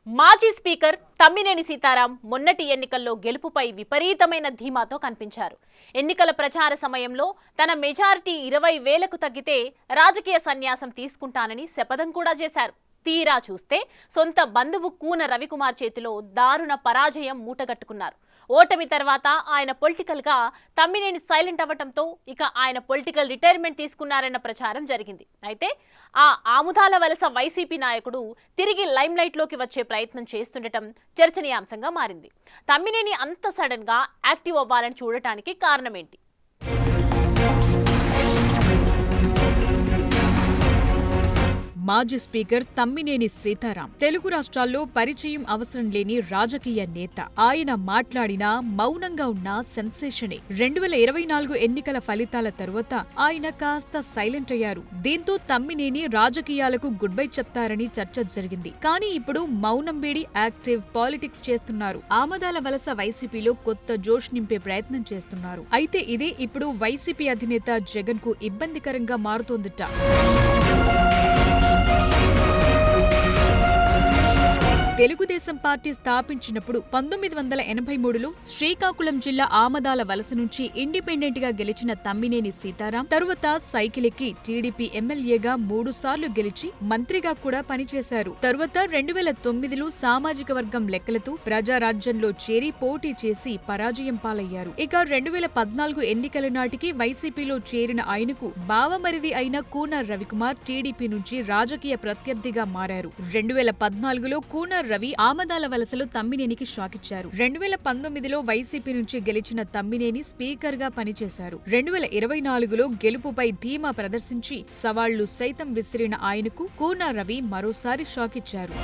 మాజీ స్పీకర్ తమ్మినేని సీతారాం మొన్నటి ఎన్నికల్లో గెలుపుపై విపరీతమైన ధీమాతో కనిపించారు. ఎన్నికల ప్రచార సమయంలో తన మెజారిటీ 20,000కు తగ్గితే రాజకీయ సన్యాసం తీసుకుంటానని శపథం కూడా చేశారు. తీరా చూస్తే సొంత బంధువు కూన రవికుమార్ చేతిలో దారుణ పరాజయం మూటగట్టుకున్నారు. ఓటమి తర్వాత ఆయన పొలిటికల్గా తమ్మినేని సైలెంట్ అవ్వటంతో ఇక ఆయన పొలిటికల్ రిటైర్మెంట్ తీసుకున్నారన్న ప్రచారం జరిగింది. అయితే ఆ ఆముదాల వలస వైసీపీ నాయకుడు తిరిగి లైమ్లైట్లోకి వచ్చే ప్రయత్నం చేస్తుండటం చర్చనీయాంశంగా మారింది. తమ్మినేని అంత సడన్గా యాక్టివ్ అవ్వాలని చూడటానికి కారణమేంటి? మాజీ స్పీకర్ తమ్మినేని సీతారాం తెలుగు రాష్ట్రాల్లో పరిచయం అవసరం లేని రాజకీయ నేత. ఆయన మాట్లాడినా మౌనంగా ఉన్న సెన్సేషనే. 2024 ఎన్నికల ఫలితాల తరువాత ఆయన కాస్త సైలెంట్ అయ్యారు. దీంతో తమ్మినేని రాజకీయాలకు గుడ్ బై చెప్తారని చర్చ జరిగింది. కానీ ఇప్పుడు మౌనం వీడి యాక్టివ్ పాలిటిక్స్ చేస్తున్నారు. ఆమదాల వలస వైసీపీలో కొత్త జోష్ నింపే ప్రయత్నం చేస్తున్నారు. అయితే ఇదే ఇప్పుడు వైసీపీ అధినేత జగన్ కు ఇబ్బందికరంగా మారుతోందట. తెలుగుదేశం పార్టీ స్థాపించినప్పుడు 1983లో శ్రీకాకుళం జిల్లా ఆమదాల వలస నుంచి ఇండిపెండెంట్ గా గెలిచిన తమ్మినేని సీతారాం తరువాత సైకిల్ ఎక్కి టీడీపీ ఎమ్మెల్యేగా 3 సార్లు గెలిచి మంత్రిగా కూడా పనిచేశారు. తరువాత 2009లో సామాజిక వర్గం లెక్కలతో ప్రజారాజ్యంలో చేరి పోటీ చేసి పరాజయం పాలయ్యారు. ఇక 2014 ఎన్నికల నాటికి వైసీపీలో చేరిన ఆయనకు బావమరిది అయిన కూన రవికుమార్ టీడీపీ నుంచి రాజకీయ ప్రత్యర్థిగా మారారు. 2014లో కూన రవి ఆమదాల వలసలో తమ్మినేనికి షాక్ ఇచ్చారు. 2019లో వైసీపీ నుంచి గెలిచిన తమ్మినేని స్పీకర్ గా పనిచేశారు. 2024లో గెలుపుపై ధీమా ప్రదర్శించి సవాళ్లు సైతం విసిరిన ఆయనకు కూన రవి మరోసారి షాక్ ఇచ్చారు.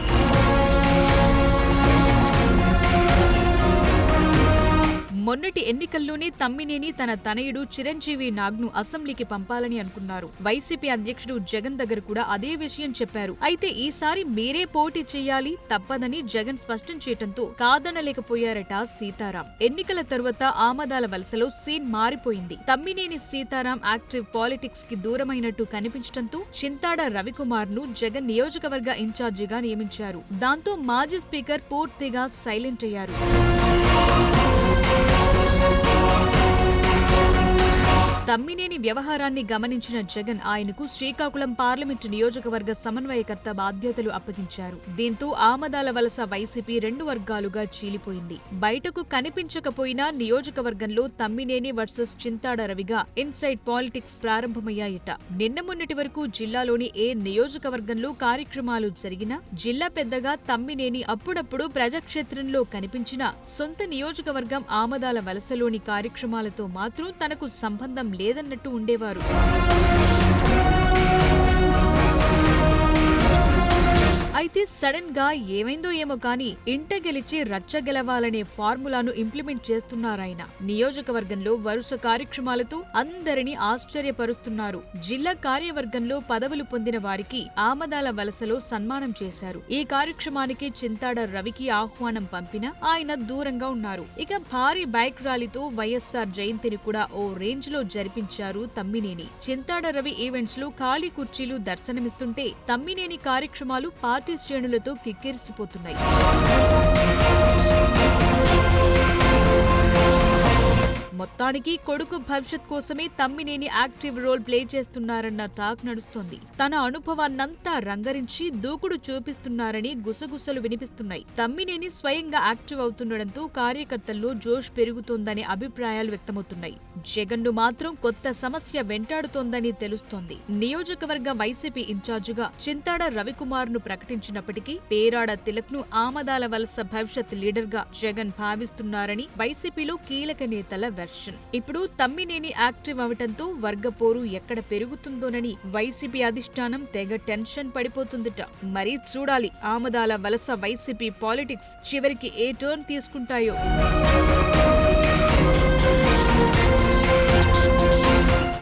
మొన్నటి ఎన్నికల్లోనే తమ్మినేని తన తనయుడు చిరంజీవి నాగ్ను అసెంబ్లీకి పంపాలని అనుకున్నారు. వైసీపీ అధ్యక్షుడు జగన్ దగ్గర కూడా అదే విషయం చెప్పారు. అయితే ఈసారి మీరే పోటీ చేయాలి తప్పదని జగన్ స్పష్టం చేయటంతో కాదనలేకపోయారట సీతారాం. ఎన్నికల తరువాత ఆమదాల వలసలో సీన్ మారిపోయింది. తమ్మినేని సీతారాం యాక్టివ్ పాలిటిక్స్ కి దూరమైనట్టు కనిపించడంతో చింతాడ రవికుమార్ ను జగన్ నియోజకవర్గ ఇన్ఛార్జిగా నియమించారు. దాంతో మాజీ స్పీకర్ పూర్తిగా సైలెంట్ అయ్యారు. తమ్మినేని వ్యవహారాన్ని గమనించిన జగన్ ఆయనకు శ్రీకాకుళం పార్లమెంటు నియోజకవర్గ సమన్వయకర్త బాధ్యతలు అప్పగించారు. దీంతో ఆమదాల వలస వైసీపీ 2 వర్గాలుగా చీలిపోయింది. బయటకు కనిపించకపోయినా నియోజకవర్గంలో తమ్మినేని వర్సెస్ చింతాడ రవిగా ఇన్సైడ్ పాలిటిక్స్ ప్రారంభమయ్యాయట. నిన్న మొన్నటి వరకు జిల్లాలోని ఏ నియోజకవర్గంలో కార్యక్రమాలు జరిగినా జిల్లా పెద్దగా తమ్మినేని అప్పుడప్పుడు ప్రజాక్షేత్రంలో కనిపించినా సొంత నియోజకవర్గం ఆమదాల వలసలోని కార్యక్రమాలతో మాత్రం తనకు సంబంధం లేదన్నట్టు ఉండేవారు. అయితే సడన్ గా ఏమైందో ఏమో కానీ ఇంట గెలిచి రచ్చ గెలవాలనే ఫార్ములాను ఇంప్లిమెంట్ చేస్తున్నారాయన. నియోజకవర్గంలో వరుస కార్యక్రమాలతో అందరినీ ఆశ్చర్యపరుస్తున్నారు. జిల్లా కార్యవర్గంలో పదవులు పొందిన వారికి ఆమదాల వలసలో సన్మానం చేశారు. ఈ కార్యక్రమానికి చింతాడ రవికి ఆహ్వానం పంపినా ఆయన దూరంగా ఉన్నారు. ఇక భారీ బైక్ ర్యాలీతో వైఎస్ఆర్ జయంతిని కూడా ఓ రేంజ్ లో జరిపించారు తమ్మినేని. చింతాడ రవి ఈవెంట్స్ లో ఖాళీ కుర్చీలు దర్శనమిస్తుంటే తమ్మినేని కార్యక్రమాలు పార్టీ శ్రేణులతో కిక్కిరిసిపోతున్నాయి. మొత్తానికి కొడుకు భవిష్యత్ కోసమే తమ్మినేని యాక్టివ్ రోల్ ప్లే చేస్తున్నారన్న టాక్ నడుస్తోంది. తన అనుభవాన్నంతా రంగరించి దూకుడు చూపిస్తున్నారని గుసగుసలు వినిపిస్తున్నాయి. తమ్మినేని స్వయంగా యాక్టివ్ అవుతుండటంతో కార్యకర్తల్లో జోష్ పెరుగుతోందనే అభిప్రాయాలు వ్యక్తమవుతున్నాయి. జగన్ను మాత్రం కొత్త సమస్య వెంటాడుతోందని తెలుస్తోంది. నియోజకవర్గ వైసీపీ ఇన్ఛార్జిగా చింతాడ రవికుమార్ ను ప్రకటించినప్పటికీ పేరాడ తిలక్ ను ఆమదాల వలస భవిష్యత్ లీడర్ గా జగన్ భావిస్తున్నారని వైసీపీలో కీలక నేతల వెర్షన్. ఇప్పుడు తమ్మినేని యాక్టివ్ అవటంతో వర్గపోరు ఎక్కడ పెరుగుతుందోనని వైసీపీ అధిష్టానం తెగ టెన్షన్ పడిపోతుందట. మరీ చూడాలి ఆమదాల వలస వైసీపీ పాలిటిక్స్ చివరికి ఏ టర్న్ తీసుకుంటాయో.